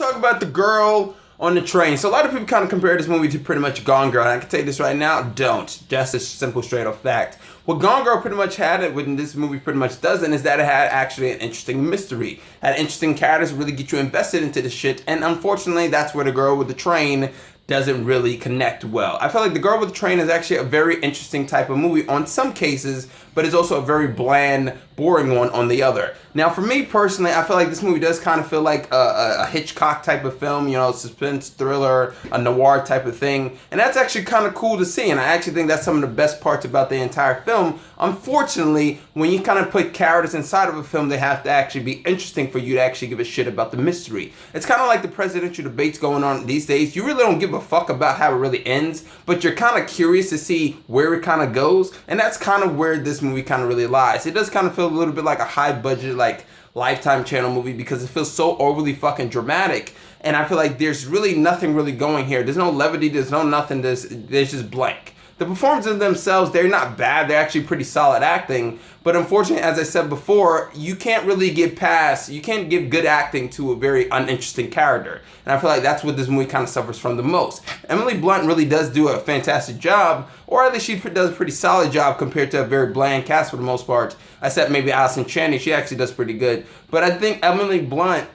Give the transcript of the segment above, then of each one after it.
talk about The Girl on the Train. So a lot of people kind of compare this movie to pretty much Gone Girl. And I can tell you this right now, don't. Just a simple, straight up fact. What Gone Girl pretty much had it, when this movie pretty much doesn't, is that it had actually an interesting mystery. Had interesting characters really get you invested into the shit. And unfortunately, that's where The Girl with the Train doesn't really connect well. I feel like The Girl with the Train is actually a very interesting type of movie on some cases, but it's also a very bland, boring one on the other. Now, for me personally, I feel like this movie does kind of feel like a Hitchcock type of film, you know, suspense thriller, a noir type of thing. And that's actually kind of cool to see. And I actually think that's some of the best parts about the entire film. Unfortunately, when you kind of put characters inside of a film, they have to actually be interesting for you to actually give a shit about the mystery. It's kind of like the presidential debates going on these days. You really don't give a fuck about how it really ends, but you're kind of curious to see where it kind of goes. And that's kind of where this movie kind of really lies. It does kind of feel a little bit like a high budget, like Lifetime channel movie, because it feels so overly fucking dramatic. And I feel like there's really nothing really going here. There's no levity, there's no nothing, there's just blank. The performances themselves, they're not bad. They're actually pretty solid acting. But unfortunately, as I said before, you can't really get past, you can't give good acting to a very uninteresting character. And I feel like that's what this movie kind of suffers from the most. Emily Blunt really does do a fantastic job, or at least she does a pretty solid job compared to a very bland cast for the most part. Except maybe Allison Channing, she actually does pretty good. But I think Emily Blunt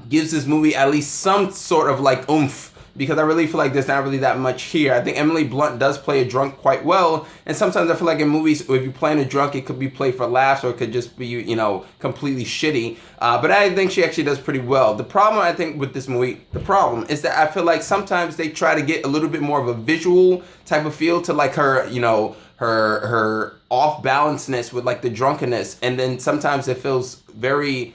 gives this movie at least some sort of like oomph, because I really feel like there's not really that much here. I think Emily Blunt does play a drunk quite well, and sometimes I feel like in movies, if you're playing a drunk, it could be played for laughs, or it could just be, you know, completely shitty. But I think she actually does pretty well. The problem, I think, with this movie, the problem is that I feel like sometimes they try to get a little bit more of a visual type of feel to like her, you know, her off-balanceness with like the drunkenness, and then sometimes it feels very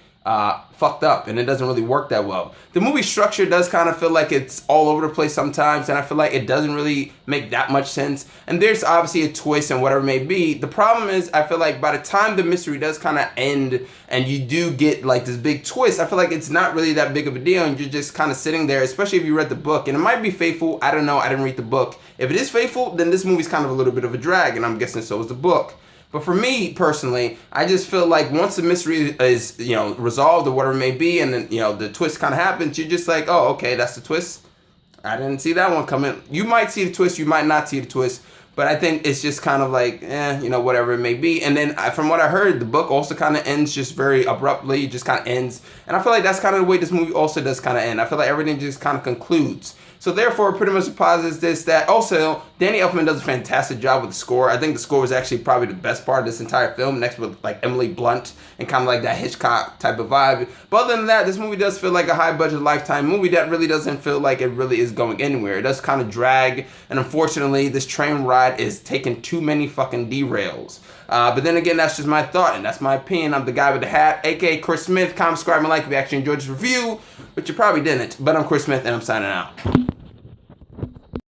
fucked up, and it doesn't really work that well. The movie structure does kind of feel like it's all over the place sometimes, and I feel like it doesn't really make that much sense. And there's obviously a twist and whatever it may be. The problem is, I feel like by the time the mystery does kind of end and you do get like this big twist, I feel like it's not really that big of a deal, and you're just kind of sitting there, especially if you read the book. And it might be faithful, I don't know, I didn't read the book. If it is faithful, then this movie's kind of a little bit of a drag, and I'm guessing so is the book. But for me, personally, I just feel like once the mystery is, you know, resolved or whatever it may be, and then, you know, the twist kind of happens, you're just like, oh, okay, that's the twist. I didn't see that one coming. You might see the twist, you might not see the twist, but I think it's just kind of like, you know, whatever it may be. And then from what I heard, the book also kind of ends just very abruptly, just kind of ends. And I feel like that's kind of the way this movie also does kind of end. I feel like everything just kind of concludes. So therefore, pretty much posits this, that also, Danny Elfman does a fantastic job with the score. I think the score was actually probably the best part of this entire film, next with like Emily Blunt and kind of like that Hitchcock type of vibe. But other than that, this movie does feel like a high budget Lifetime movie that really doesn't feel like it really is going anywhere. It does kind of drag, and unfortunately, this train ride is taking too many fucking derails. But then again, that's just my thought, and that's my opinion. I'm the guy with the hat, aka Chris Smith. Comment, subscribe, and like if you actually enjoyed this review, but you probably didn't. But I'm Chris Smith, and I'm signing out.